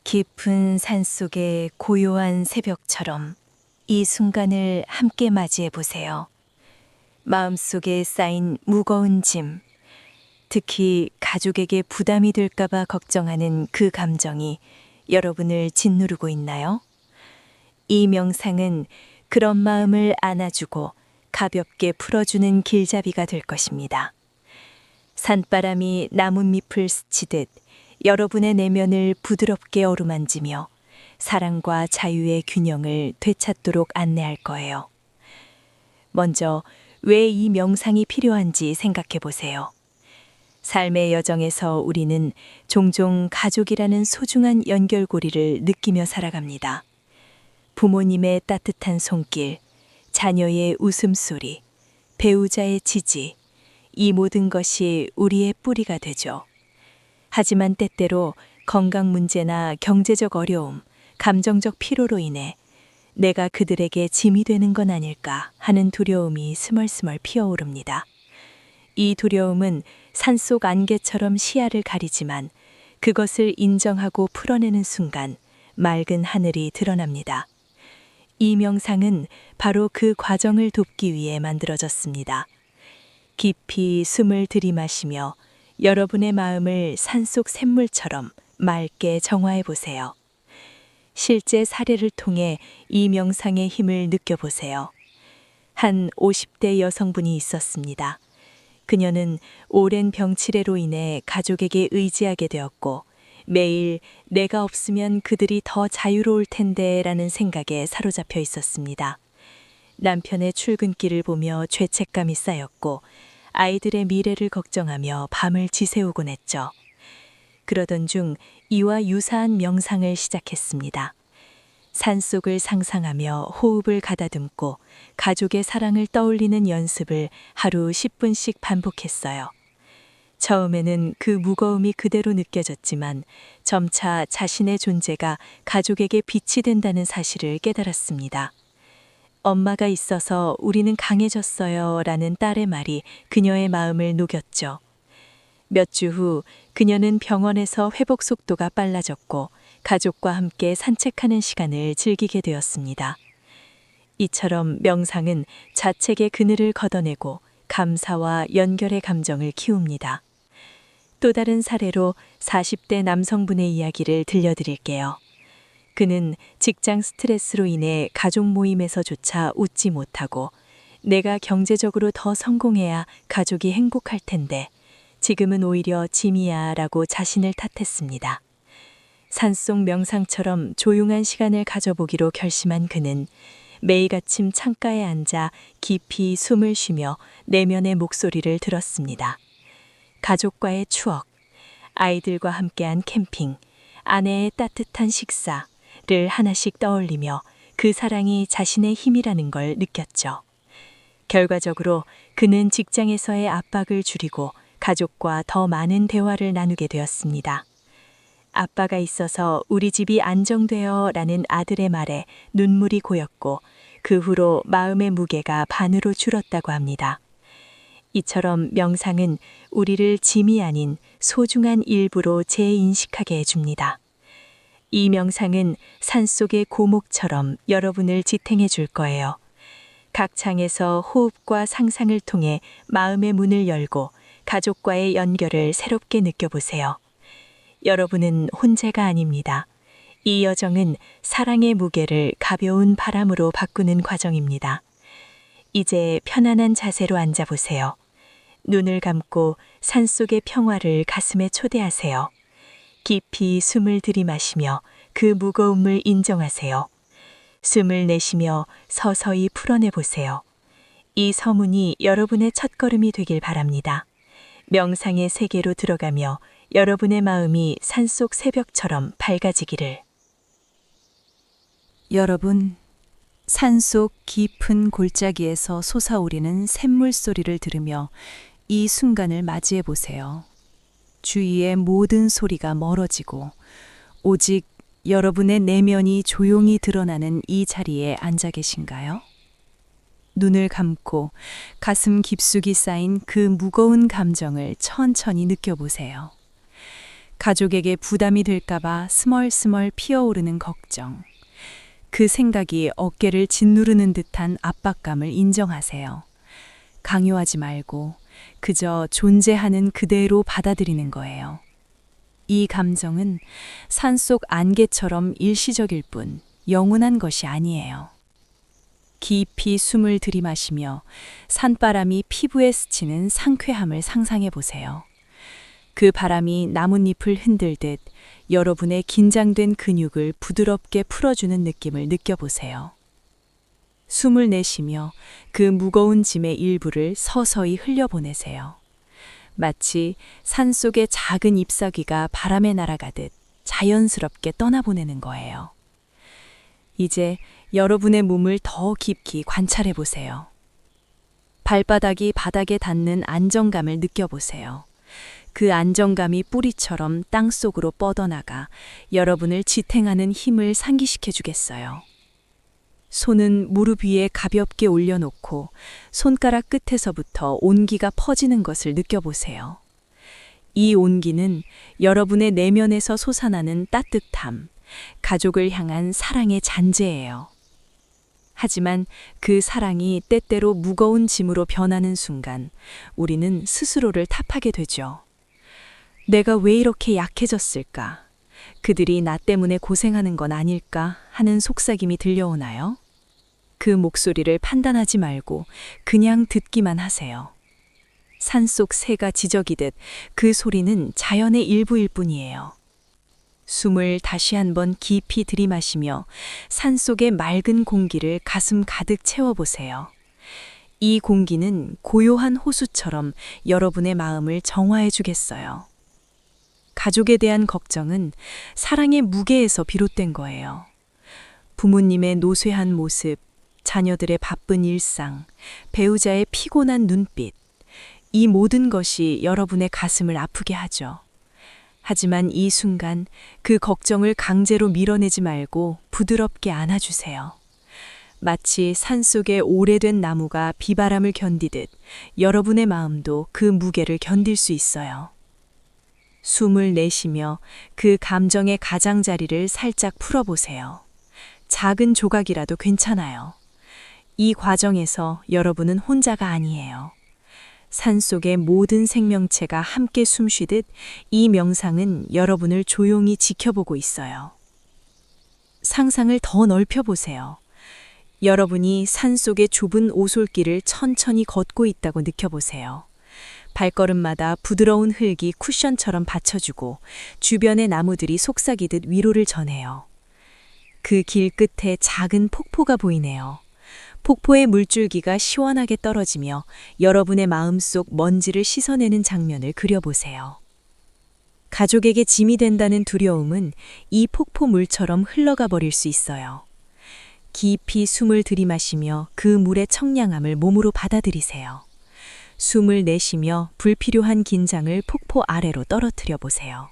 깊은 산속의 고요한 새벽처럼 이 순간을 함께 맞이해 보세요. 마음속에 쌓인 무거운 짐, 특히 가족에게 부담이 될까봐 걱정하는 그 감정이 여러분을 짓누르고 있나요? 이 명상은 그런 마음을 안아주고 가볍게 풀어주는 길잡이가 될 것입니다. 산바람이 나뭇잎을 스치듯 여러분의 내면을 부드럽게 어루만지며 사랑과 자유의 균형을 되찾도록 안내할 거예요. 먼저 왜 이 명상이 필요한지 생각해 보세요. 삶의 여정에서 우리는 종종 가족이라는 소중한 연결고리를 느끼며 살아갑니다. 부모님의 따뜻한 손길, 자녀의 웃음소리, 배우자의 지지, 이 모든 것이 우리의 뿌리가 되죠. 하지만 때때로 건강 문제나 경제적 어려움, 감정적 피로로 인해 내가 그들에게 짐이 되는 건 아닐까 하는 두려움이 스멀스멀 피어오릅니다. 이 두려움은 산속 안개처럼 시야를 가리지만 그것을 인정하고 풀어내는 순간 맑은 하늘이 드러납니다. 이 명상은 바로 그 과정을 돕기 위해 만들어졌습니다. 깊이 숨을 들이마시며 여러분의 마음을 산속 샘물처럼 맑게 정화해 보세요. 실제 사례를 통해 이 명상의 힘을 느껴보세요. 한 50대 여성분이 있었습니다. 그녀는 오랜 병치레로 인해 가족에게 의지하게 되었고 매일 내가 없으면 그들이 더 자유로울 텐데 라는 생각에 사로잡혀 있었습니다. 남편의 출근길을 보며 죄책감이 쌓였고 아이들의 미래를 걱정하며 밤을 지새우곤 했죠. 그러던 중 이와 유사한 명상을 시작했습니다. 산속을 상상하며 호흡을 가다듬고 가족의 사랑을 떠올리는 연습을 하루 10분씩 반복했어요. 처음에는 그 무거움이 그대로 느껴졌지만 점차 자신의 존재가 가족에게 빛이 된다는 사실을 깨달았습니다. 엄마가 있어서 우리는 강해졌어요 라는 딸의 말이 그녀의 마음을 녹였죠. 몇 주 후 그녀는 병원에서 회복 속도가 빨라졌고 가족과 함께 산책하는 시간을 즐기게 되었습니다. 이처럼 명상은 자책의 그늘을 걷어내고 감사와 연결의 감정을 키웁니다. 또 다른 사례로 40대 남성분의 이야기를 들려드릴게요. 그는 직장 스트레스로 인해 가족 모임에서조차 웃지 못하고 내가 경제적으로 더 성공해야 가족이 행복할 텐데 지금은 오히려 짐이야 라고 자신을 탓했습니다. 산속 명상처럼 조용한 시간을 가져보기로 결심한 그는 매일 아침 창가에 앉아 깊이 숨을 쉬며 내면의 목소리를 들었습니다. 가족과의 추억, 아이들과 함께한 캠핑, 아내의 따뜻한 식사를 하나씩 떠올리며 그 사랑이 자신의 힘이라는 걸 느꼈죠. 결과적으로 그는 직장에서의 압박을 줄이고 가족과 더 많은 대화를 나누게 되었습니다. 아빠가 있어서 우리 집이 안정되어 라는 아들의 말에 눈물이 고였고 그 후로 마음의 무게가 반으로 줄었다고 합니다. 이처럼 명상은 우리를 짐이 아닌 소중한 일부로 재인식하게 해줍니다. 이 명상은 산속의 고목처럼 여러분을 지탱해 줄 거예요. 각 장에서 호흡과 상상을 통해 마음의 문을 열고 가족과의 연결을 새롭게 느껴보세요. 여러분은 혼자가 아닙니다. 이 여정은 사랑의 무게를 가벼운 바람으로 바꾸는 과정입니다. 이제 편안한 자세로 앉아보세요. 눈을 감고 산속의 평화를 가슴에 초대하세요. 깊이 숨을 들이마시며 그 무거움을 인정하세요. 숨을 내쉬며 서서히 풀어내보세요. 이 서문이 여러분의 첫걸음이 되길 바랍니다. 명상의 세계로 들어가며 여러분의 마음이 산속 새벽처럼 밝아지기를. 여러분, 산속 깊은 골짜기에서 솟아오르는 샘물 소리를 들으며 이 순간을 맞이해 보세요. 주위의 모든 소리가 멀어지고 오직 여러분의 내면이 조용히 드러나는 이 자리에 앉아 계신가요? 눈을 감고 가슴 깊숙이 쌓인 그 무거운 감정을 천천히 느껴보세요. 가족에게 부담이 될까봐 스멀스멀 피어오르는 걱정. 그 생각이 어깨를 짓누르는 듯한 압박감을 인정하세요. 강요하지 말고 그저 존재하는 그대로 받아들이는 거예요. 이 감정은 산속 안개처럼 일시적일 뿐 영원한 것이 아니에요. 깊이 숨을 들이마시며 산바람이 피부에 스치는 상쾌함을 상상해 보세요. 그 바람이 나뭇잎을 흔들듯 여러분의 긴장된 근육을 부드럽게 풀어주는 느낌을 느껴보세요. 숨을 내쉬며 그 무거운 짐의 일부를 서서히 흘려보내세요. 마치 산속의 작은 잎사귀가 바람에 날아가듯 자연스럽게 떠나보내는 거예요. 이제 여러분의 몸을 더 깊이 관찰해 보세요. 발바닥이 바닥에 닿는 안정감을 느껴보세요. 그 안정감이 뿌리처럼 땅 속으로 뻗어나가 여러분을 지탱하는 힘을 상기시켜 주겠어요. 손은 무릎 위에 가볍게 올려놓고 손가락 끝에서부터 온기가 퍼지는 것을 느껴보세요. 이 온기는 여러분의 내면에서 솟아나는 따뜻함, 가족을 향한 사랑의 잔재예요. 하지만 그 사랑이 때때로 무거운 짐으로 변하는 순간 우리는 스스로를 탓하게 되죠. 내가 왜 이렇게 약해졌을까? 그들이 나 때문에 고생하는 건 아닐까 하는 속삭임이 들려오나요? 그 목소리를 판단하지 말고 그냥 듣기만 하세요. 산속 새가 지저귀듯 그 소리는 자연의 일부일 뿐이에요. 숨을 다시 한번 깊이 들이마시며 산속의 맑은 공기를 가슴 가득 채워보세요. 이 공기는 고요한 호수처럼 여러분의 마음을 정화해 주겠어요. 가족에 대한 걱정은 사랑의 무게에서 비롯된 거예요. 부모님의 노쇠한 모습, 자녀들의 바쁜 일상, 배우자의 피곤한 눈빛, 이 모든 것이 여러분의 가슴을 아프게 하죠. 하지만 이 순간 그 걱정을 강제로 밀어내지 말고 부드럽게 안아주세요. 마치 산속의 오래된 나무가 비바람을 견디듯 여러분의 마음도 그 무게를 견딜 수 있어요. 숨을 내쉬며 그 감정의 가장자리를 살짝 풀어보세요. 작은 조각이라도 괜찮아요. 이 과정에서 여러분은 혼자가 아니에요. 산속의 모든 생명체가 함께 숨쉬듯 이 명상은 여러분을 조용히 지켜보고 있어요. 상상을 더 넓혀보세요. 여러분이 산속의 좁은 오솔길을 천천히 걷고 있다고 느껴보세요. 발걸음마다 부드러운 흙이 쿠션처럼 받쳐주고 주변의 나무들이 속삭이듯 위로를 전해요. 그 길 끝에 작은 폭포가 보이네요. 폭포의 물줄기가 시원하게 떨어지며 여러분의 마음속 먼지를 씻어내는 장면을 그려보세요. 가족에게 짐이 된다는 두려움은 이 폭포 물처럼 흘러가 버릴 수 있어요. 깊이 숨을 들이마시며 그 물의 청량함을 몸으로 받아들이세요. 숨을 내쉬며 불필요한 긴장을 폭포 아래로 떨어뜨려 보세요.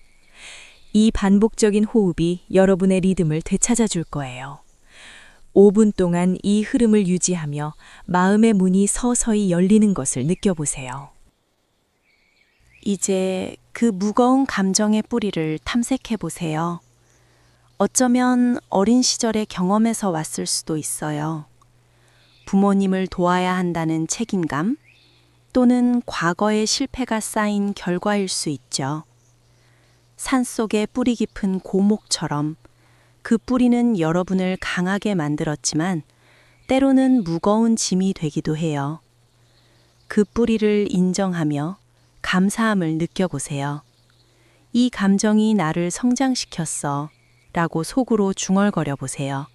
이 반복적인 호흡이 여러분의 리듬을 되찾아 줄 거예요. 5분 동안 이 흐름을 유지하며 마음의 문이 서서히 열리는 것을 느껴보세요. 이제 그 무거운 감정의 뿌리를 탐색해 보세요. 어쩌면 어린 시절의 경험에서 왔을 수도 있어요. 부모님을 도와야 한다는 책임감, 또는 과거의 실패가 쌓인 결과일 수 있죠. 산속의 뿌리 깊은 고목처럼 그 뿌리는 여러분을 강하게 만들었지만 때로는 무거운 짐이 되기도 해요. 그 뿌리를 인정하며 감사함을 느껴보세요. 이 감정이 나를 성장시켰어 라고 속으로 중얼거려 보세요.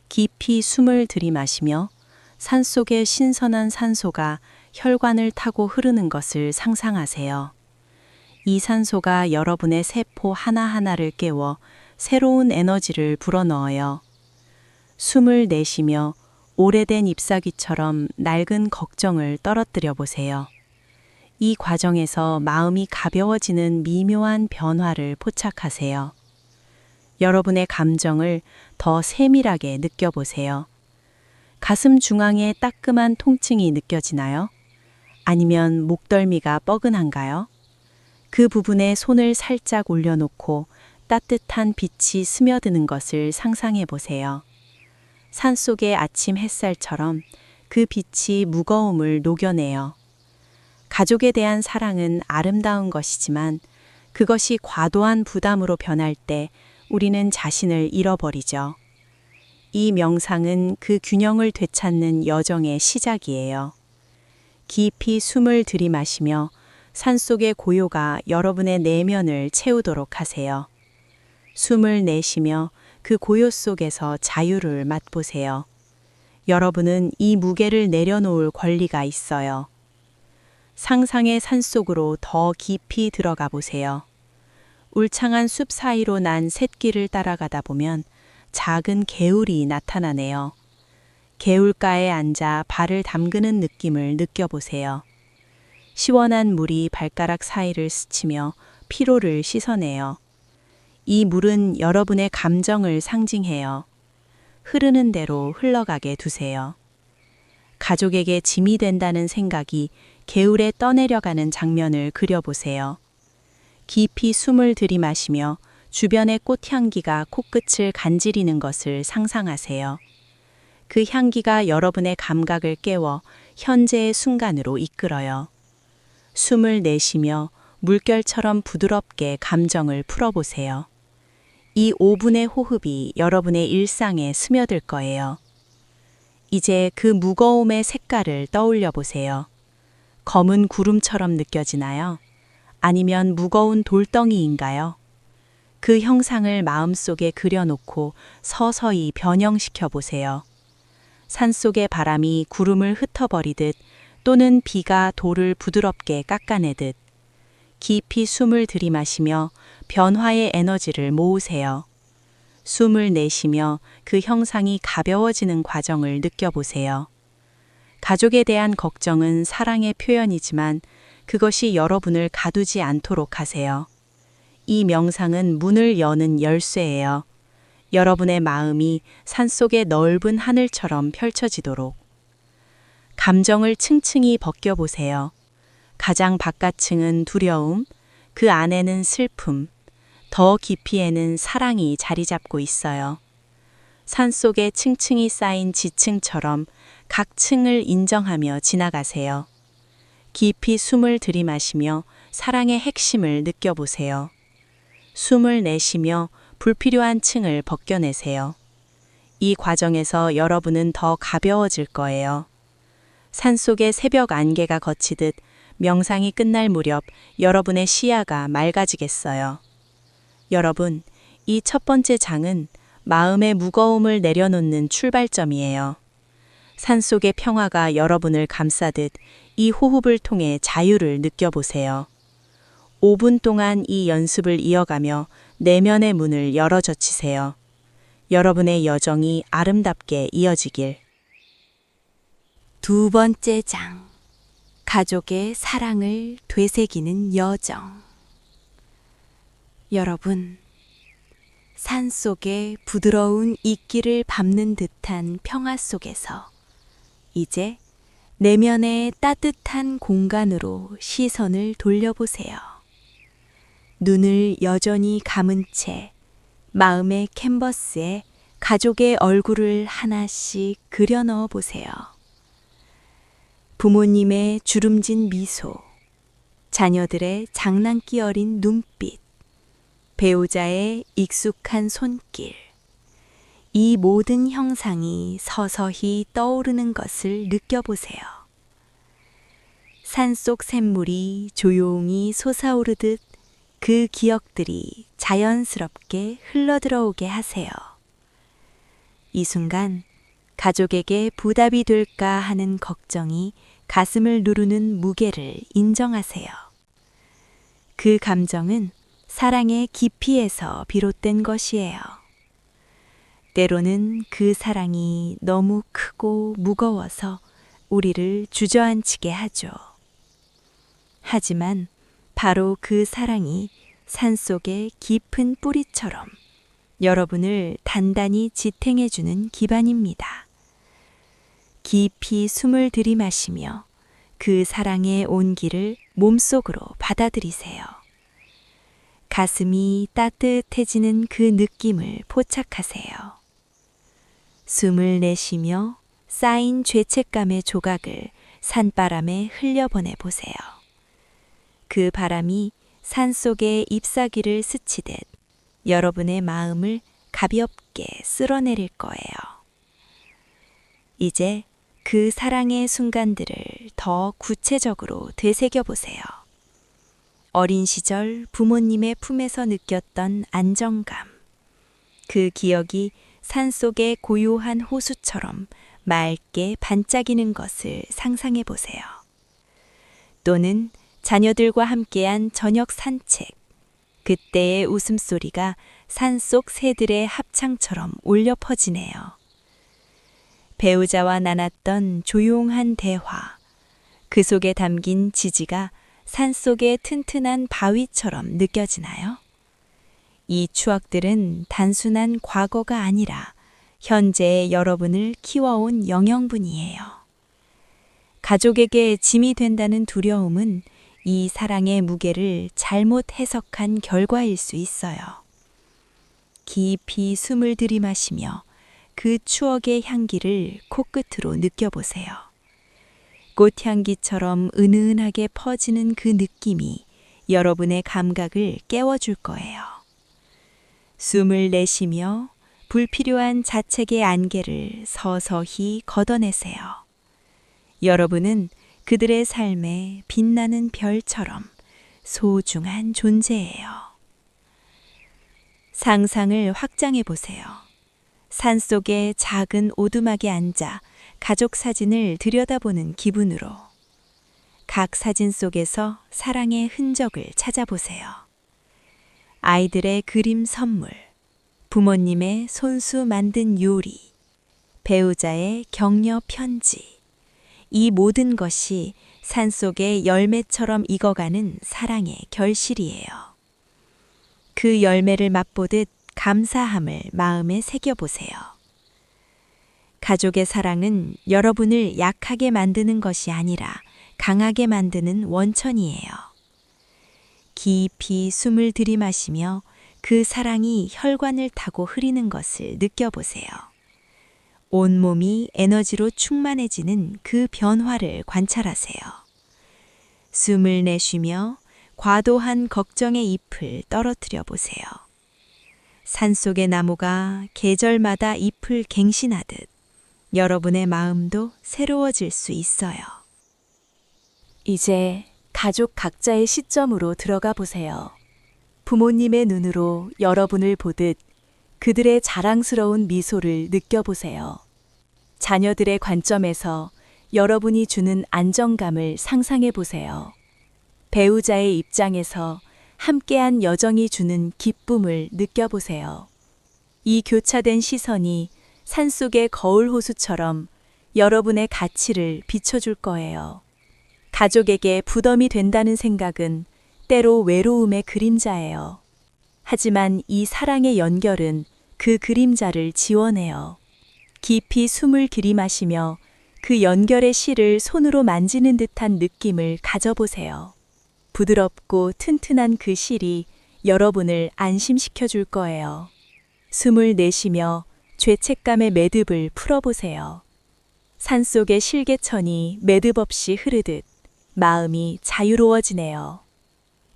깊이 숨을 들이마시며 산속의 신선한 산소가 혈관을 타고 흐르는 것을 상상하세요. 이 산소가 여러분의 세포 하나하나를 깨워 새로운 에너지를 불어넣어요. 숨을 내쉬며 오래된 잎사귀처럼 낡은 걱정을 떨어뜨려 보세요. 이 과정에서 마음이 가벼워지는 미묘한 변화를 포착하세요. 여러분의 감정을 더 세밀하게 느껴보세요. 가슴 중앙에 따끔한 통증이 느껴지나요? 아니면 목덜미가 뻐근한가요? 그 부분에 손을 살짝 올려놓고 따뜻한 빛이 스며드는 것을 상상해 보세요. 산속의 아침 햇살처럼 그 빛이 무거움을 녹여내요. 가족에 대한 사랑은 아름다운 것이지만 그것이 과도한 부담으로 변할 때 우리는 자신을 잃어버리죠. 이 명상은 그 균형을 되찾는 여정의 시작이에요. 깊이 숨을 들이마시며 산속의 고요가 여러분의 내면을 채우도록 하세요. 숨을 내쉬며 그 고요 속에서 자유를 맛보세요. 여러분은 이 무게를 내려놓을 권리가 있어요. 상상의 산속으로 더 깊이 들어가 보세요. 울창한 숲 사이로 난 샛길을 따라가다 보면 작은 개울이 나타나네요. 개울가에 앉아 발을 담그는 느낌을 느껴보세요. 시원한 물이 발가락 사이를 스치며 피로를 씻어내요. 이 물은 여러분의 감정을 상징해요. 흐르는 대로 흘러가게 두세요. 가족에게 짐이 된다는 생각이 개울에 떠내려가는 장면을 그려보세요. 깊이 숨을 들이마시며 주변의 꽃향기가 코끝을 간지리는 것을 상상하세요. 그 향기가 여러분의 감각을 깨워 현재의 순간으로 이끌어요. 숨을 내쉬며 물결처럼 부드럽게 감정을 풀어보세요. 이 5분의 호흡이 여러분의 일상에 스며들 거예요. 이제 그 무거움의 색깔을 떠올려 보세요. 검은 구름처럼 느껴지나요? 아니면 무거운 돌덩이인가요? 그 형상을 마음속에 그려놓고 서서히 변형시켜 보세요. 산속의 바람이 구름을 흩어버리듯 또는 비가 돌을 부드럽게 깎아내듯 깊이 숨을 들이마시며 변화의 에너지를 모으세요. 숨을 내쉬며 그 형상이 가벼워지는 과정을 느껴보세요. 가족에 대한 걱정은 사랑의 표현이지만 그것이 여러분을 가두지 않도록 하세요. 이 명상은 문을 여는 열쇠예요. 여러분의 마음이 산속의 넓은 하늘처럼 펼쳐지도록. 감정을 층층이 벗겨보세요. 가장 바깥층은 두려움, 그 안에는 슬픔, 더 깊이에는 사랑이 자리 잡고 있어요. 산속에 층층이 쌓인 지층처럼 각 층을 인정하며 지나가세요. 깊이 숨을 들이마시며 사랑의 핵심을 느껴보세요. 숨을 내쉬며 불필요한 층을 벗겨내세요. 이 과정에서 여러분은 더 가벼워질 거예요. 산속의 새벽 안개가 걷히듯 명상이 끝날 무렵 여러분의 시야가 맑아지겠어요. 여러분, 이 첫 번째 장은 마음의 무거움을 내려놓는 출발점이에요. 산속의 평화가 여러분을 감싸듯 이 호흡을 통해 자유를 느껴보세요. 5분 동안 이 연습을 이어가며 내면의 문을 열어젖히세요. 여러분의 여정이 아름답게 이어지길. 두 번째 장. 가족의 사랑을 되새기는 여정. 여러분, 산속의 부드러운 이끼를 밟는 듯한 평화 속에서 이제 내면의 따뜻한 공간으로 시선을 돌려보세요. 눈을 여전히 감은 채 마음의 캔버스에 가족의 얼굴을 하나씩 그려 넣어 보세요. 부모님의 주름진 미소, 자녀들의 장난기 어린 눈빛, 배우자의 익숙한 손길, 이 모든 형상이 서서히 떠오르는 것을 느껴보세요. 산속 샘물이 조용히 솟아오르듯 그 기억들이 자연스럽게 흘러들어오게 하세요. 이 순간 가족에게 부담이 될까 하는 걱정이 가슴을 누르는 무게를 인정하세요. 그 감정은 사랑의 깊이에서 비롯된 것이에요. 때로는 그 사랑이 너무 크고 무거워서 우리를 주저앉히게 하죠. 하지만 바로 그 사랑이 산속의 깊은 뿌리처럼 여러분을 단단히 지탱해주는 기반입니다. 깊이 숨을 들이마시며 그 사랑의 온기를 몸속으로 받아들이세요. 가슴이 따뜻해지는 그 느낌을 포착하세요. 숨을 내쉬며 쌓인 죄책감의 조각을 산바람에 흘려보내 보세요. 그 바람이 산속의 잎사귀를 스치듯 여러분의 마음을 가볍게 쓸어내릴 거예요. 이제 그 사랑의 순간들을 더 구체적으로 되새겨 보세요. 어린 시절 부모님의 품에서 느꼈던 안정감. 그 기억이 산속의 고요한 호수처럼 맑게 반짝이는 것을 상상해 보세요. 또는 자녀들과 함께한 저녁 산책. 그때의 웃음소리가 산속 새들의 합창처럼 울려 퍼지네요. 배우자와 나눴던 조용한 대화. 그 속에 담긴 지지가 산속의 튼튼한 바위처럼 느껴지나요? 이 추억들은 단순한 과거가 아니라 현재의 여러분을 키워온 영양분이에요. 가족에게 짐이 된다는 두려움은 이 사랑의 무게를 잘못 해석한 결과일 수 있어요. 깊이 숨을 들이마시며 그 추억의 향기를 코끝으로 느껴보세요. 꽃향기처럼 은은하게 퍼지는 그 느낌이 여러분의 감각을 깨워줄 거예요. 숨을 내쉬며 불필요한 자책의 안개를 서서히 걷어내세요. 여러분은 그들의 삶에 빛나는 별처럼 소중한 존재예요. 상상을 확장해 보세요. 산속의 작은 오두막에 앉아 가족 사진을 들여다보는 기분으로 각 사진 속에서 사랑의 흔적을 찾아보세요. 아이들의 그림 선물, 부모님의 손수 만든 요리, 배우자의 격려 편지. 이 모든 것이 산속의 열매처럼 익어가는 사랑의 결실이에요. 그 열매를 맛보듯 감사함을 마음에 새겨보세요. 가족의 사랑은 여러분을 약하게 만드는 것이 아니라 강하게 만드는 원천이에요. 깊이 숨을 들이마시며 그 사랑이 혈관을 타고 흐르는 것을 느껴보세요. 온몸이 에너지로 충만해지는 그 변화를 관찰하세요. 숨을 내쉬며 과도한 걱정의 잎을 떨어뜨려 보세요. 산속의 나무가 계절마다 잎을 갱신하듯 여러분의 마음도 새로워질 수 있어요. 이제 가족 각자의 시점으로 들어가 보세요. 부모님의 눈으로 여러분을 보듯 그들의 자랑스러운 미소를 느껴보세요. 자녀들의 관점에서 여러분이 주는 안정감을 상상해 보세요. 배우자의 입장에서 함께한 여정이 주는 기쁨을 느껴보세요. 이 교차된 시선이 산속의 거울 호수처럼 여러분의 가치를 비춰줄 거예요. 가족에게 부담이 된다는 생각은 때로 외로움의 그림자예요. 하지만 이 사랑의 연결은 그 그림자를 지워내요. 깊이 숨을 들이마시며 그 연결의 실을 손으로 만지는 듯한 느낌을 가져보세요. 부드럽고 튼튼한 그 실이 여러분을 안심시켜 줄 거예요. 숨을 내쉬며 죄책감의 매듭을 풀어보세요. 산속의 실개천이 매듭 없이 흐르듯 마음이 자유로워지네요.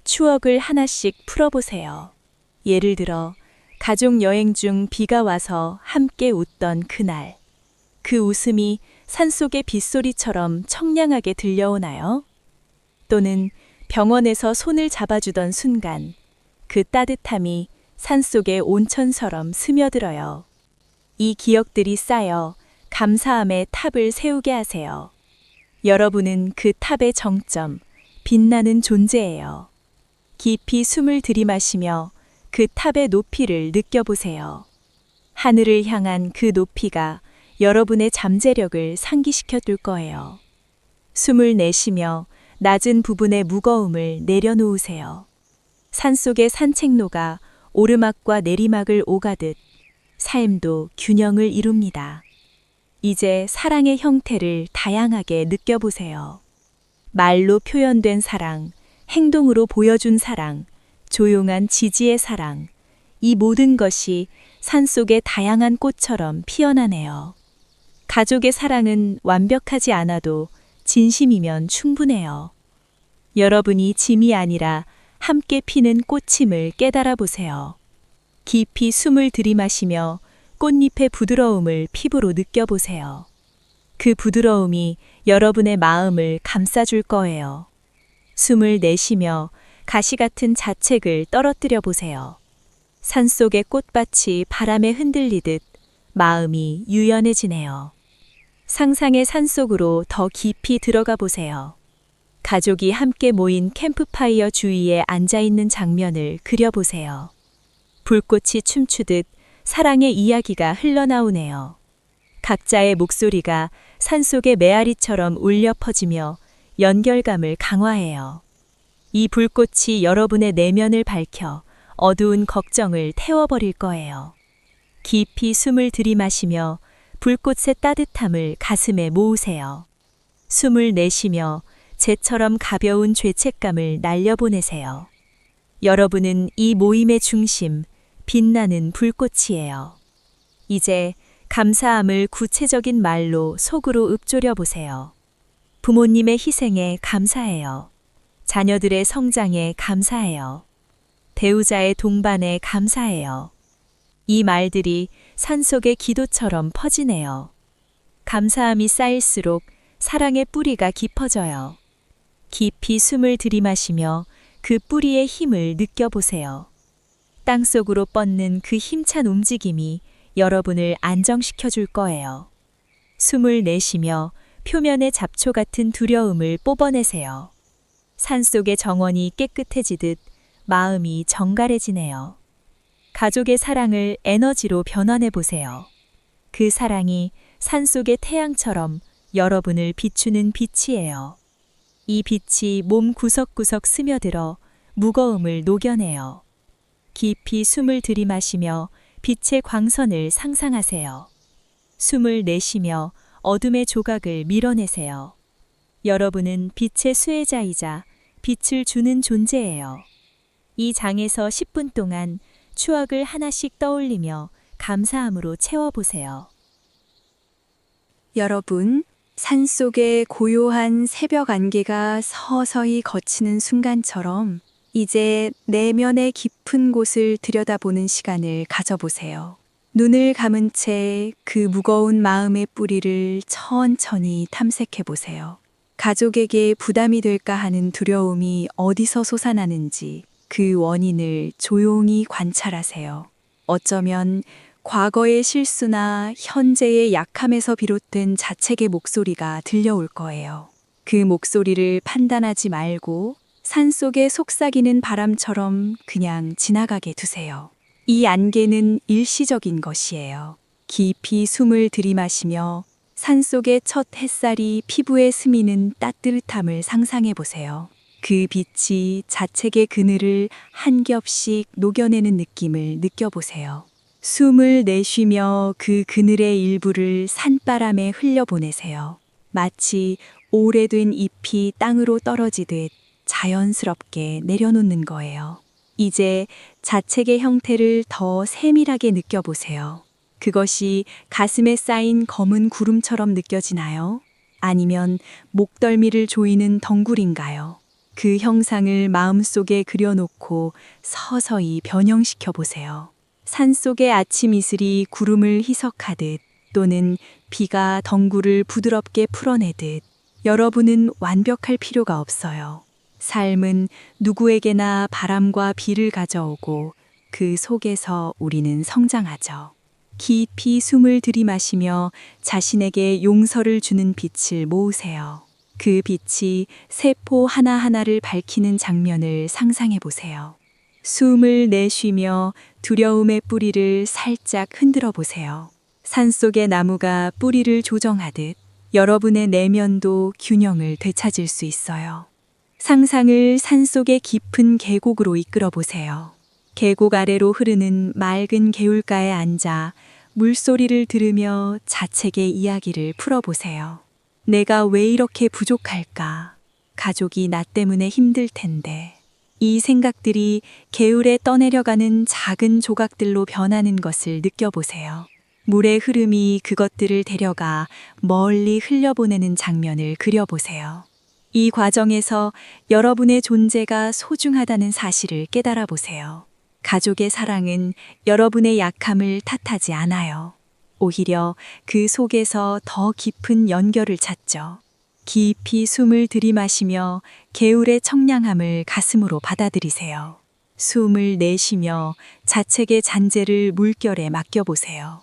추억을 하나씩 풀어보세요. 예를 들어 가족 여행 중 비가 와서 함께 웃던 그날. 그 웃음이 산속의 빗소리처럼 청량하게 들려오나요? 또는 병원에서 손을 잡아주던 순간, 그 따뜻함이 산속의 온천처럼 스며들어요. 이 기억들이 쌓여 감사함의 탑을 세우게 하세요. 여러분은 그 탑의 정점, 빛나는 존재예요. 깊이 숨을 들이마시며 그 탑의 높이를 느껴보세요. 하늘을 향한 그 높이가 여러분의 잠재력을 상기시켜 둘 거예요. 숨을 내쉬며 낮은 부분의 무거움을 내려놓으세요. 산속의 산책로가 오르막과 내리막을 오가듯 삶도 균형을 이룹니다. 이제 사랑의 형태를 다양하게 느껴보세요. 말로 표현된 사랑, 행동으로 보여준 사랑, 조용한 지지의 사랑, 이 모든 것이 산속의 다양한 꽃처럼 피어나네요. 가족의 사랑은 완벽하지 않아도 진심이면 충분해요. 여러분이 짐이 아니라 함께 피는 꽃임을 깨달아 보세요. 깊이 숨을 들이마시며 꽃잎의 부드러움을 피부로 느껴보세요. 그 부드러움이 여러분의 마음을 감싸줄 거예요. 숨을 내쉬며 가시 같은 자책을 떨어뜨려 보세요. 산속의 꽃밭이 바람에 흔들리듯 마음이 유연해지네요. 상상의 산속으로 더 깊이 들어가 보세요. 가족이 함께 모인 캠프파이어 주위에 앉아있는 장면을 그려보세요. 불꽃이 춤추듯 사랑의 이야기가 흘러나오네요. 각자의 목소리가 산속의 메아리처럼 울려 퍼지며 연결감을 강화해요. 이 불꽃이 여러분의 내면을 밝혀 어두운 걱정을 태워버릴 거예요. 깊이 숨을 들이마시며 불꽃의 따뜻함을 가슴에 모으세요. 숨을 내쉬며 재처럼 가벼운 죄책감을 날려보내세요. 여러분은 이 모임의 중심, 빛나는 불꽃이에요. 이제 감사함을 구체적인 말로 속으로 읊조려 보세요. 부모님의 희생에 감사해요. 자녀들의 성장에 감사해요. 배우자의 동반에 감사해요. 이 말들이 산속의 기도처럼 퍼지네요. 감사함이 쌓일수록 사랑의 뿌리가 깊어져요. 깊이 숨을 들이마시며 그 뿌리의 힘을 느껴보세요. 땅속으로 뻗는 그 힘찬 움직임이 여러분을 안정시켜 줄 거예요. 숨을 내쉬며 표면의 잡초 같은 두려움을 뽑아내세요. 산속의 정원이 깨끗해지듯 마음이 정갈해지네요. 가족의 사랑을 에너지로 변환해 보세요. 그 사랑이 산속의 태양처럼 여러분을 비추는 빛이에요. 이 빛이 몸 구석구석 스며들어 무거움을 녹여내요. 깊이 숨을 들이마시며 빛의 광선을 상상하세요. 숨을 내쉬며 어둠의 조각을 밀어내세요. 여러분은 빛의 수혜자이자 빛을 주는 존재예요. 이 장에서 10분 동안 추억을 하나씩 떠올리며 감사함으로 채워보세요. 여러분, 산속의 고요한 새벽 안개가 서서히 걷히는 순간처럼 이제 내면의 깊은 곳을 들여다보는 시간을 가져보세요. 눈을 감은 채 그 무거운 마음의 뿌리를 천천히 탐색해 보세요. 가족에게 부담이 될까 하는 두려움이 어디서 솟아나는지 그 원인을 조용히 관찰하세요. 어쩌면 과거의 실수나 현재의 약함에서 비롯된 자책의 목소리가 들려올 거예요. 그 목소리를 판단하지 말고 산속에 속삭이는 바람처럼 그냥 지나가게 두세요. 이 안개는 일시적인 것이에요. 깊이 숨을 들이마시며 산속의 첫 햇살이 피부에 스미는 따뜻함을 상상해 보세요. 그 빛이 자책의 그늘을 한 겹씩 녹여내는 느낌을 느껴보세요. 숨을 내쉬며 그 그늘의 일부를 산바람에 흘려보내세요. 마치 오래된 잎이 땅으로 떨어지듯 자연스럽게 내려놓는 거예요. 이제 자책의 형태를 더 세밀하게 느껴보세요. 그것이 가슴에 쌓인 검은 구름처럼 느껴지나요? 아니면 목덜미를 조이는 덩굴인가요? 그 형상을 마음속에 그려놓고 서서히 변형시켜 보세요. 산속의 아침 이슬이 구름을 희석하듯 또는 비가 덩굴을 부드럽게 풀어내듯 여러분은 완벽할 필요가 없어요. 삶은 누구에게나 바람과 비를 가져오고 그 속에서 우리는 성장하죠. 깊이 숨을 들이마시며 자신에게 용서를 주는 빛을 모으세요. 그 빛이 세포 하나하나를 밝히는 장면을 상상해 보세요. 숨을 내쉬며 두려움의 뿌리를 살짝 흔들어 보세요. 산속의 나무가 뿌리를 조정하듯 여러분의 내면도 균형을 되찾을 수 있어요. 상상을 산속의 깊은 계곡으로 이끌어 보세요. 계곡 아래로 흐르는 맑은 개울가에 앉아 물소리를 들으며 자책의 이야기를 풀어보세요. 내가 왜 이렇게 부족할까? 가족이 나 때문에 힘들 텐데. 이 생각들이 개울에 떠내려가는 작은 조각들로 변하는 것을 느껴보세요. 물의 흐름이 그것들을 데려가 멀리 흘려보내는 장면을 그려보세요. 이 과정에서 여러분의 존재가 소중하다는 사실을 깨달아 보세요. 가족의 사랑은 여러분의 약함을 탓하지 않아요. 오히려 그 속에서 더 깊은 연결을 찾죠. 깊이 숨을 들이마시며 개울의 청량함을 가슴으로 받아들이세요. 숨을 내쉬며 자책의 잔재를 물결에 맡겨보세요.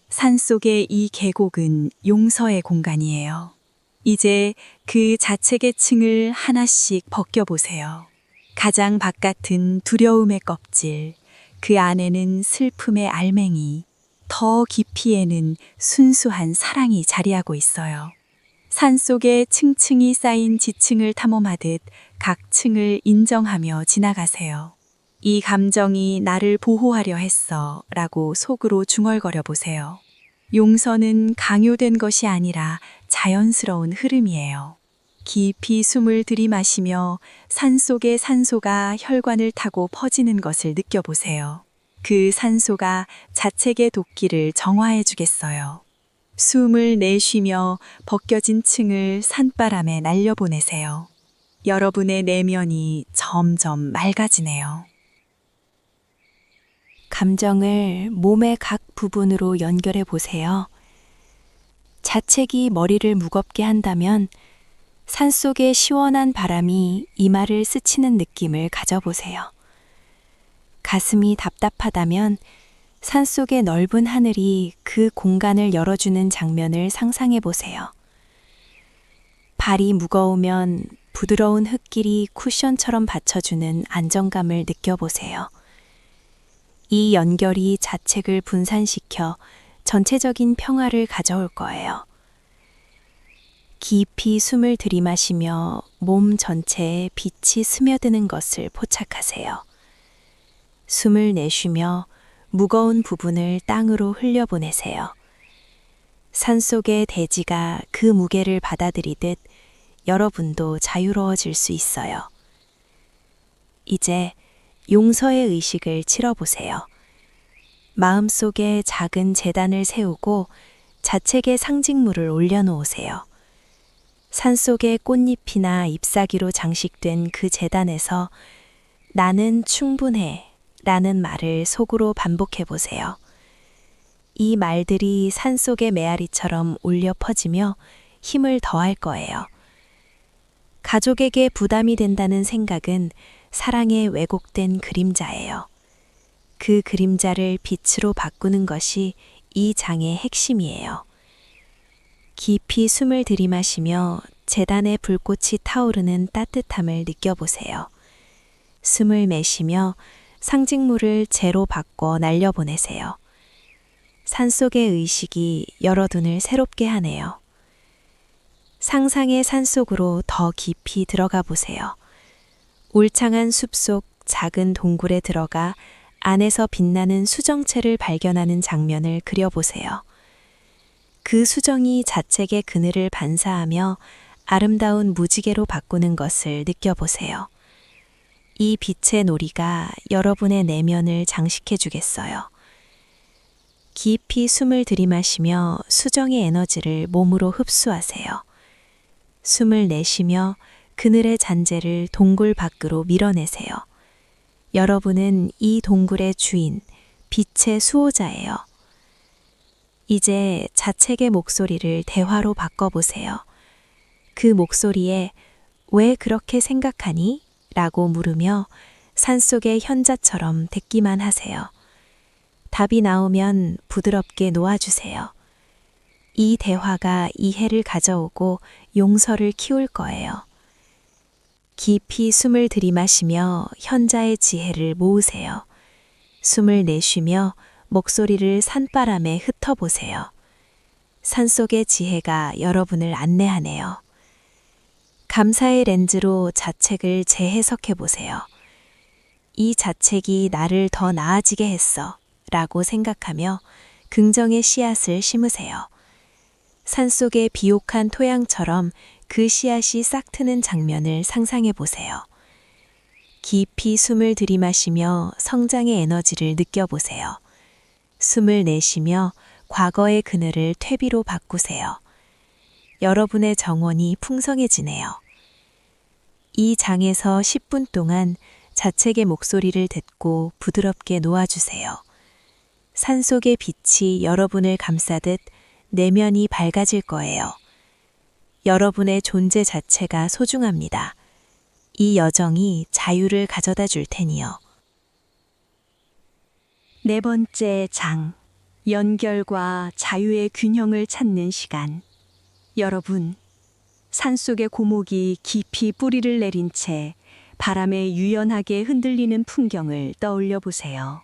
산속의 이 계곡은 용서의 공간이에요. 이제 그 자책의 층을 하나씩 벗겨보세요. 가장 바깥은 두려움의 껍질, 그 안에는 슬픔의 알맹이, 더 깊이에는 순수한 사랑이 자리하고 있어요. 산속에 층층이 쌓인 지층을 탐험하듯 각 층을 인정하며 지나가세요. 이 감정이 나를 보호하려 했어 라고 속으로 중얼거려 보세요. 용서는 강요된 것이 아니라 자연스러운 흐름이에요. 깊이 숨을 들이마시며 산속의 산소가 혈관을 타고 퍼지는 것을 느껴보세요. 그 산소가 자책의 도끼를 정화해 주겠어요. 숨을 내쉬며 벗겨진 층을 산바람에 날려보내세요. 여러분의 내면이 점점 맑아지네요. 감정을 몸의 각 부분으로 연결해 보세요. 자책이 머리를 무겁게 한다면 산속의 시원한 바람이 이마를 스치는 느낌을 가져보세요. 가슴이 답답하다면 산속의 넓은 하늘이 그 공간을 열어주는 장면을 상상해 보세요. 발이 무거우면 부드러운 흙길이 쿠션처럼 받쳐주는 안정감을 느껴보세요. 이 연결이 자책을 분산시켜 전체적인 평화를 가져올 거예요. 깊이 숨을 들이마시며 몸 전체에 빛이 스며드는 것을 포착하세요. 숨을 내쉬며 무거운 부분을 땅으로 흘려보내세요. 산속의 대지가 그 무게를 받아들이듯 여러분도 자유로워질 수 있어요. 이제 용서의 의식을 치러보세요. 마음속에 작은 제단을 세우고 자책의 상징물을 올려놓으세요. 산속의 꽃잎이나 잎사귀로 장식된 그 제단에서 나는 충분해 라는 말을 속으로 반복해 보세요. 이 말들이 산속의 메아리처럼 울려 퍼지며 힘을 더할 거예요. 가족에게 부담이 된다는 생각은 사랑의 왜곡된 그림자예요. 그 그림자를 빛으로 바꾸는 것이 이 장의 핵심이에요. 깊이 숨을 들이마시며 제단의 불꽃이 타오르는 따뜻함을 느껴보세요. 숨을 내쉬며 상징물을 재로 바꿔 날려보내세요. 산속의 의식이 여러 눈을 새롭게 하네요. 상상의 산속으로 더 깊이 들어가 보세요. 울창한 숲속 작은 동굴에 들어가 안에서 빛나는 수정체를 발견하는 장면을 그려보세요. 그 수정이 자책의 그늘을 반사하며 아름다운 무지개로 바꾸는 것을 느껴보세요. 이 빛의 놀이가 여러분의 내면을 장식해 주겠어요. 깊이 숨을 들이마시며 수정의 에너지를 몸으로 흡수하세요. 숨을 내쉬며 그늘의 잔재를 동굴 밖으로 밀어내세요. 여러분은 이 동굴의 주인, 빛의 수호자예요. 이제 자책의 목소리를 대화로 바꿔보세요. 그 목소리에 왜 그렇게 생각하니? 라고 물으며 산속의 현자처럼 듣기만 하세요. 답이 나오면 부드럽게 놓아주세요. 이 대화가 이해를 가져오고 용서를 키울 거예요. 깊이 숨을 들이마시며 현자의 지혜를 모으세요. 숨을 내쉬며 목소리를 산바람에 흩어보세요. 산속의 지혜가 여러분을 안내하네요. 감사의 렌즈로 자책을 재해석해 보세요. 이 자책이 나를 더 나아지게 했어 라고 생각하며 긍정의 씨앗을 심으세요. 산속의 비옥한 토양처럼 그 씨앗이 싹트는 장면을 상상해 보세요. 깊이 숨을 들이마시며 성장의 에너지를 느껴보세요. 숨을 내쉬며 과거의 그늘을 퇴비로 바꾸세요. 여러분의 정원이 풍성해지네요. 이 장에서 10분 동안 자책의 목소리를 듣고 부드럽게 놓아주세요. 산속의 빛이 여러분을 감싸듯 내면이 밝아질 거예요. 여러분의 존재 자체가 소중합니다. 이 여정이 자유를 가져다 줄 테니요. 네 번째 장, 연결과 자유의 균형을 찾는 시간. 여러분, 산속의 고목이 깊이 뿌리를 내린 채 바람에 유연하게 흔들리는 풍경을 떠올려 보세요.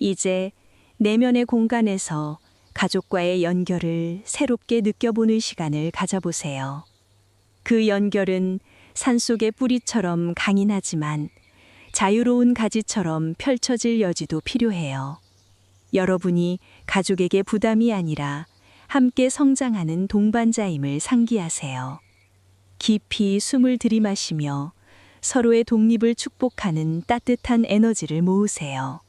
이제 내면의 공간에서 가족과의 연결을 새롭게 느껴보는 시간을 가져보세요. 그 연결은 산속의 뿌리처럼 강인하지만 자유로운 가지처럼 펼쳐질 여지도 필요해요. 여러분이 가족에게 부담이 아니라 함께 성장하는 동반자임을 상기하세요. 깊이 숨을 들이마시며 서로의 독립을 축복하는 따뜻한 에너지를 모으세요.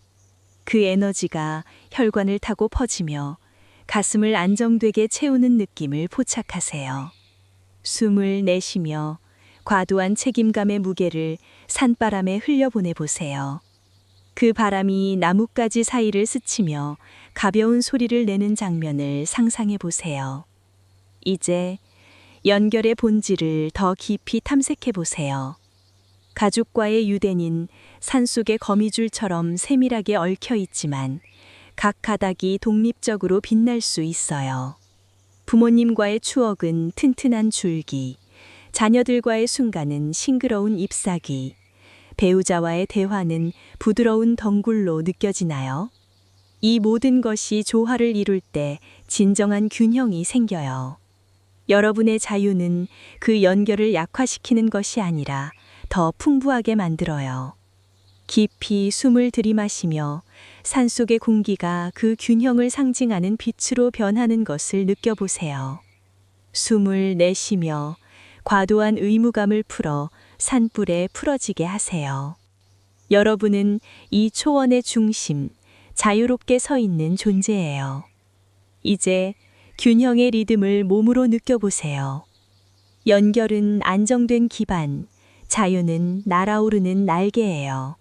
그 에너지가 혈관을 타고 퍼지며 가슴을 안정되게 채우는 느낌을 포착하세요. 숨을 내쉬며 과도한 책임감의 무게를 산바람에 흘려보내 보세요. 그 바람이 나뭇가지 사이를 스치며 가벼운 소리를 내는 장면을 상상해 보세요. 이제 연결의 본질을 더 깊이 탐색해 보세요. 가족과의 유대는 산속의 거미줄처럼 세밀하게 얽혀 있지만 각 가닥이 독립적으로 빛날 수 있어요. 부모님과의 추억은 튼튼한 줄기, 자녀들과의 순간은 싱그러운 잎사귀, 배우자와의 대화는 부드러운 덩굴로 느껴지나요? 이 모든 것이 조화를 이룰 때 진정한 균형이 생겨요. 여러분의 자유는 그 연결을 약화시키는 것이 아니라 더 풍부하게 만들어요. 깊이 숨을 들이마시며 산속의 공기가 그 균형을 상징하는 빛으로 변하는 것을 느껴보세요. 숨을 내쉬며 과도한 의무감을 풀어 산불에 풀어지게 하세요. 여러분은 이 초원의 중심, 자유롭게 서 있는 존재예요. 이제 균형의 리듬을 몸으로 느껴보세요. 연결은 안정된 기반, 자유는 날아오르는 날개예요.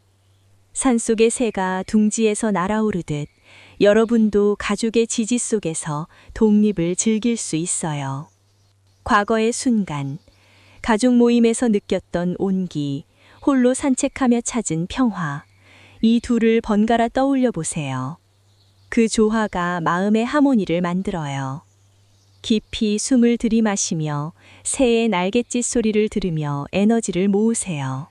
산속의 새가 둥지에서 날아오르듯 여러분도 가족의 지지 속에서 독립을 즐길 수 있어요. 과거의 순간, 가족 모임에서 느꼈던 온기, 홀로 산책하며 찾은 평화, 이 둘을 번갈아 떠올려 보세요. 그 조화가 마음의 하모니를 만들어요. 깊이 숨을 들이마시며 새의 날갯짓 소리를 들으며 에너지를 모으세요.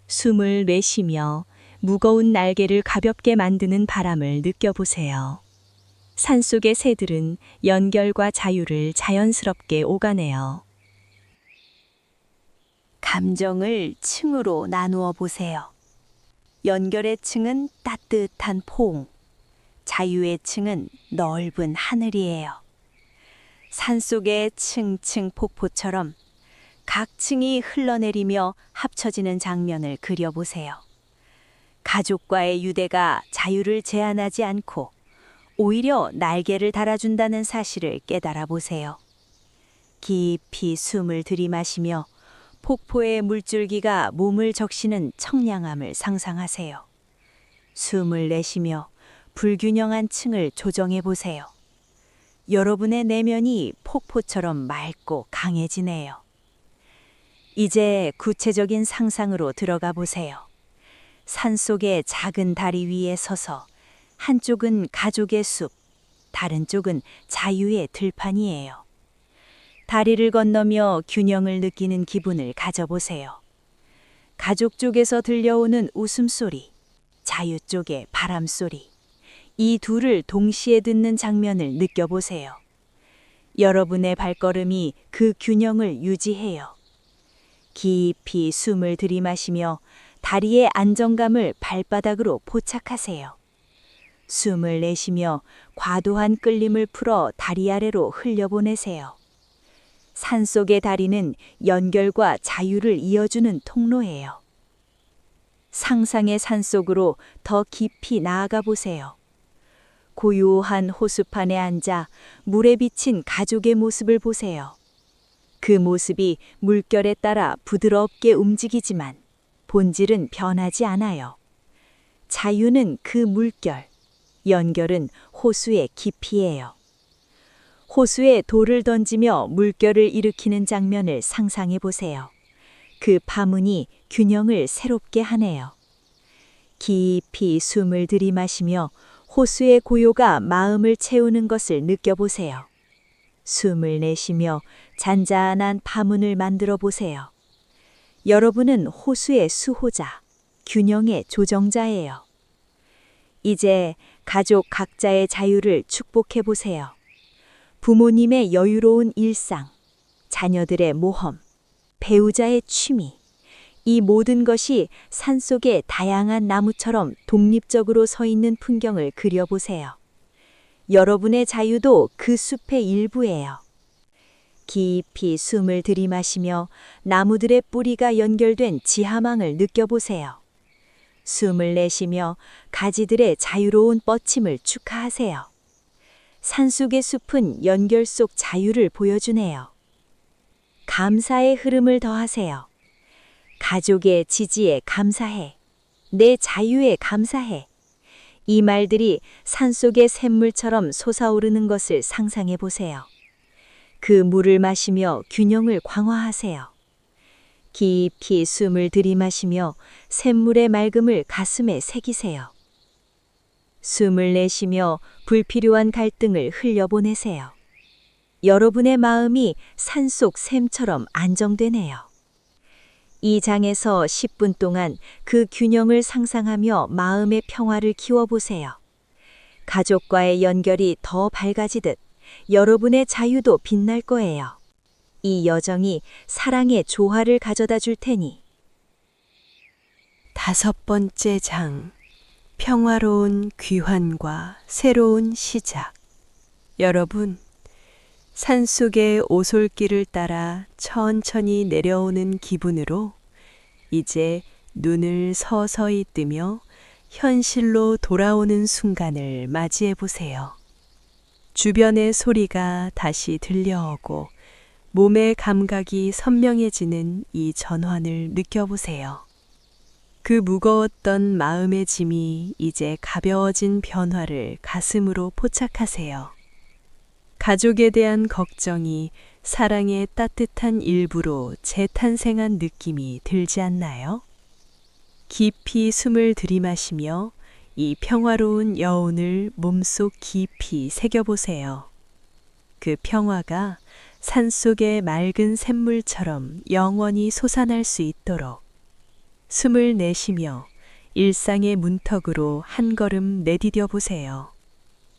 숨을 내쉬며 무거운 날개를 가볍게 만드는 바람을 느껴보세요. 산속의 새들은 연결과 자유를 자연스럽게 오가내요. 감정을 층으로 나누어 보세요. 연결의 층은 따뜻한 포옹, 자유의 층은 넓은 하늘이에요. 산속의 층층 폭포처럼 각 층이 흘러내리며 합쳐지는 장면을 그려보세요. 가족과의 유대가 자유를 제한하지 않고 오히려 날개를 달아준다는 사실을 깨달아 보세요. 깊이 숨을 들이마시며 폭포의 물줄기가 몸을 적시는 청량함을 상상하세요. 숨을 내쉬며 불균형한 층을 조정해 보세요. 여러분의 내면이 폭포처럼 맑고 강해지네요. 이제 구체적인 상상으로 들어가 보세요. 산속의 작은 다리 위에 서서 한쪽은 가족의 숲, 다른 쪽은 자유의 들판이에요. 다리를 건너며 균형을 느끼는 기분을 가져보세요. 가족 쪽에서 들려오는 웃음소리, 자유 쪽의 바람소리, 이 둘을 동시에 듣는 장면을 느껴보세요. 여러분의 발걸음이 그 균형을 유지해요. 깊이 숨을 들이마시며 다리의 안정감을 발바닥으로 포착하세요. 숨을 내쉬며 과도한 끌림을 풀어 다리 아래로 흘려보내세요. 산속의 다리는 연결과 자유를 이어주는 통로예요. 상상의 산속으로 더 깊이 나아가 보세요. 고요한 호수판에 앉아 물에 비친 가족의 모습을 보세요. 그 모습이 물결에 따라 부드럽게 움직이지만 본질은 변하지 않아요. 자유는 그 물결, 연결은 호수의 깊이예요. 호수에 돌을 던지며 물결을 일으키는 장면을 상상해 보세요. 그 파문이 균형을 새롭게 하네요. 깊이 숨을 들이마시며 호수의 고요가 마음을 채우는 것을 느껴보세요. 숨을 내쉬며 잔잔한 파문을 만들어 보세요. 여러분은 호수의 수호자, 균형의 조정자예요. 이제 가족 각자의 자유를 축복해 보세요. 부모님의 여유로운 일상, 자녀들의 모험, 배우자의 취미, 이 모든 것이 산속의 다양한 나무처럼 독립적으로 서 있는 풍경을 그려보세요. 여러분의 자유도 그 숲의 일부예요. 깊이 숨을 들이마시며 나무들의 뿌리가 연결된 지하망을 느껴보세요. 숨을 내쉬며 가지들의 자유로운 뻗침을 축하하세요. 산속의 숲은 연결 속 자유를 보여주네요. 감사의 흐름을 더하세요. 가족의 지지에 감사해. 내 자유에 감사해. 이 말들이 산속의 샘물처럼 솟아오르는 것을 상상해 보세요. 그 물을 마시며 균형을 강화하세요. 깊이 숨을 들이마시며 샘물의 맑음을 가슴에 새기세요. 숨을 내쉬며 불필요한 갈등을 흘려보내세요. 여러분의 마음이 산속 샘처럼 안정되네요. 이 장에서 10분 동안 그 균형을 상상하며 마음의 평화를 키워보세요. 가족과의 연결이 더 밝아지듯 여러분의 자유도 빛날 거예요. 이 여정이 사랑의 조화를 가져다 줄 테니. 5번째 장. 평화로운 귀환과 새로운 시작. 여러분, 산속의 오솔길을 따라 천천히 내려오는 기분으로 이제 눈을 서서히 뜨며 현실로 돌아오는 순간을 맞이해 보세요. 주변의 소리가 다시 들려오고 몸의 감각이 선명해지는 이 전환을 느껴보세요. 그 무거웠던 마음의 짐이 이제 가벼워진 변화를 가슴으로 포착하세요. 가족에 대한 걱정이 사랑의 따뜻한 일부로 재탄생한 느낌이 들지 않나요? 깊이 숨을 들이마시며 이 평화로운 여운을 몸속 깊이 새겨보세요. 그 평화가 산속의 맑은 샘물처럼 영원히 솟아날 수 있도록 숨을 내쉬며 일상의 문턱으로 한 걸음 내디뎌 보세요.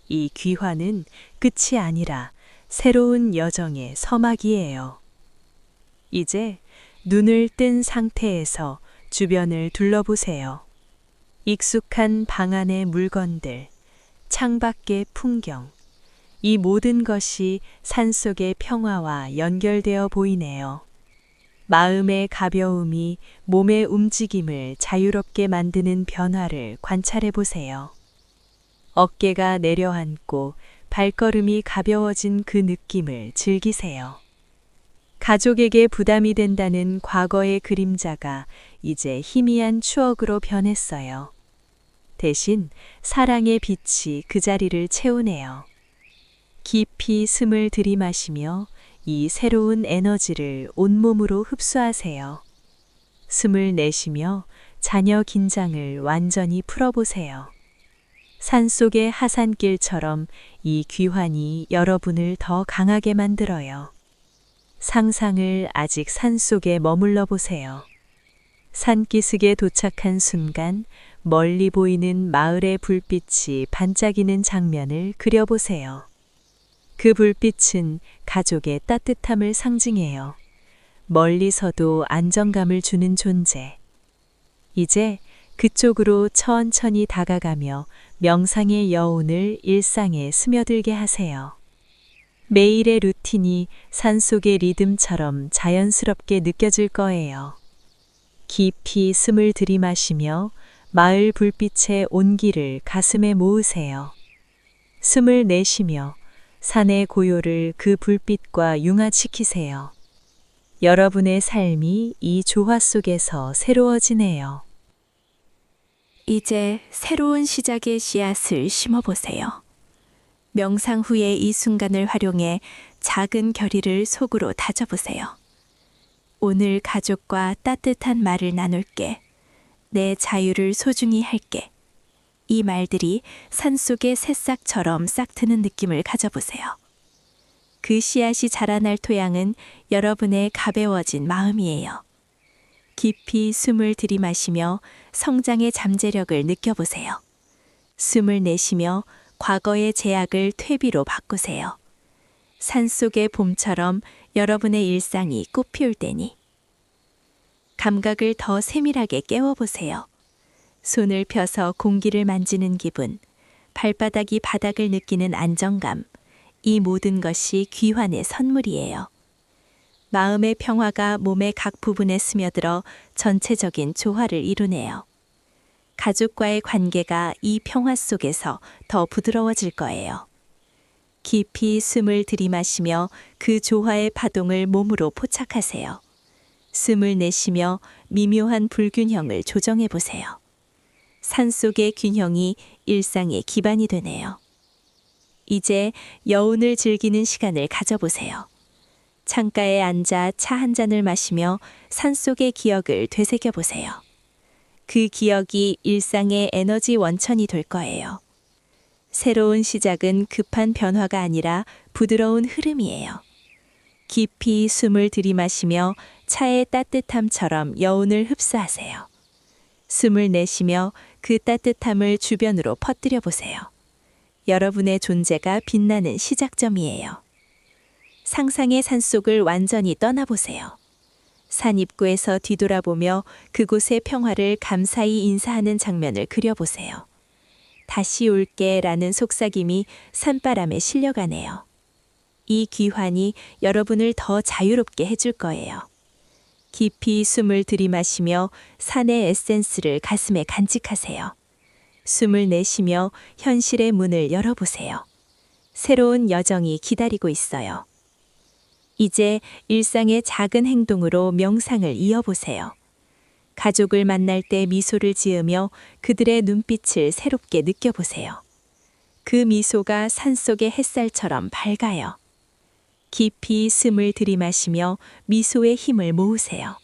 이 귀환은 끝이 아니라 새로운 여정의 서막이에요. 이제 눈을 뜬 상태에서 주변을 둘러보세요. 익숙한 방 안의 물건들, 창밖의 풍경, 이 모든 것이 산속의 평화와 연결되어 보이네요. 마음의 가벼움이 몸의 움직임을 자유롭게 만드는 변화를 관찰해 보세요. 어깨가 내려앉고 발걸음이 가벼워진 그 느낌을 즐기세요. 가족에게 부담이 된다는 과거의 그림자가 이제 희미한 추억으로 변했어요. 대신 사랑의 빛이 그 자리를 채우네요. 깊이 숨을 들이마시며 이 새로운 에너지를 온몸으로 흡수하세요. 숨을 내쉬며 자녀 긴장을 완전히 풀어보세요. 산속의 하산길처럼 이 귀환이 여러분을 더 강하게 만들어요. 상상을 아직 산속에 머물러 보세요. 산기슭에 도착한 순간 멀리 보이는 마을의 불빛이 반짝이는 장면을 그려보세요. 그 불빛은 가족의 따뜻함을 상징해요. 멀리서도 안정감을 주는 존재. 이제 그쪽으로 천천히 다가가며 명상의 여운을 일상에 스며들게 하세요. 매일의 루틴이 산속의 리듬처럼 자연스럽게 느껴질 거예요. 깊이 숨을 들이마시며 마을 불빛의 온기를 가슴에 모으세요. 숨을 내쉬며 산의 고요를 그 불빛과 융합시키세요. 여러분의 삶이 이 조화 속에서 새로워지네요. 이제 새로운 시작의 씨앗을 심어보세요. 명상 후에 이 순간을 활용해 작은 결의를 속으로 다져보세요. 오늘 가족과 따뜻한 말을 나눌게. 내 자유를 소중히 할게. 이 말들이 산속의 새싹처럼 싹트는 느낌을 가져보세요. 그 씨앗이 자라날 토양은 여러분의 가벼워진 마음이에요. 깊이 숨을 들이마시며 성장의 잠재력을 느껴보세요. 숨을 내쉬며 과거의 제약을 퇴비로 바꾸세요. 산속의 봄처럼 여러분의 일상이 꽃피울 때니 감각을 더 세밀하게 깨워보세요. 손을 펴서 공기를 만지는 기분, 발바닥이 바닥을 느끼는 안정감, 이 모든 것이 귀환의 선물이에요. 마음의 평화가 몸의 각 부분에 스며들어 전체적인 조화를 이루네요. 가족과의 관계가 이 평화 속에서 더 부드러워질 거예요. 깊이 숨을 들이마시며 그 조화의 파동을 몸으로 포착하세요. 숨을 내쉬며 미묘한 불균형을 조정해 보세요. 산속의 균형이 일상의 기반이 되네요. 이제 여운을 즐기는 시간을 가져보세요. 창가에 앉아 차 한 잔을 마시며 산속의 기억을 되새겨 보세요. 그 기억이 일상의 에너지 원천이 될 거예요. 새로운 시작은 급한 변화가 아니라 부드러운 흐름이에요. 깊이 숨을 들이마시며 차의 따뜻함처럼 여운을 흡수하세요. 숨을 내쉬며 그 따뜻함을 주변으로 퍼뜨려 보세요. 여러분의 존재가 빛나는 시작점이에요. 상상의 산속을 완전히 떠나보세요. 산 입구에서 뒤돌아보며 그곳의 평화를 감사히 인사하는 장면을 그려보세요. 다시 올게 라는 속삭임이 산바람에 실려가네요. 이 귀환이 여러분을 더 자유롭게 해줄 거예요. 깊이 숨을 들이마시며 산의 에센스를 가슴에 간직하세요. 숨을 내쉬며 현실의 문을 열어보세요. 새로운 여정이 기다리고 있어요. 이제 일상의 작은 행동으로 명상을 이어보세요. 가족을 만날 때 미소를 지으며 그들의 눈빛을 새롭게 느껴보세요. 그 미소가 산속의 햇살처럼 밝아요. 깊이 숨을 들이마시며 미소의 힘을 모으세요.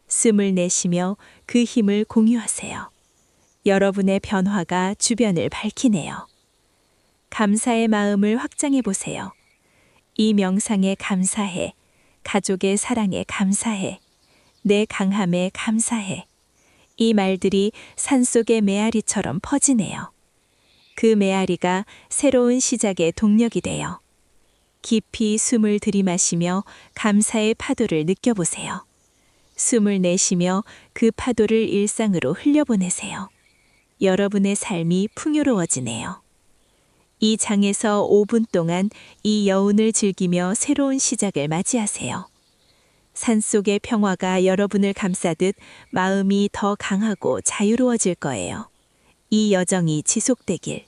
숨을 내쉬며 그 힘을 공유하세요. 여러분의 변화가 주변을 밝히네요. 감사의 마음을 확장해 보세요. 이 명상에 감사해. 가족의 사랑에 감사해. 내 강함에 감사해. 이 말들이 산속의 메아리처럼 퍼지네요. 그 메아리가 새로운 시작의 동력이 돼요. 깊이 숨을 들이마시며 감사의 파도를 느껴보세요. 숨을 내쉬며 그 파도를 일상으로 흘려보내세요. 여러분의 삶이 풍요로워지네요. 이 장에서 5분 동안 이 여운을 즐기며 새로운 시작을 맞이하세요. 산속의 평화가 여러분을 감싸듯 마음이 더 강하고 자유로워질 거예요. 이 여정이 지속되길.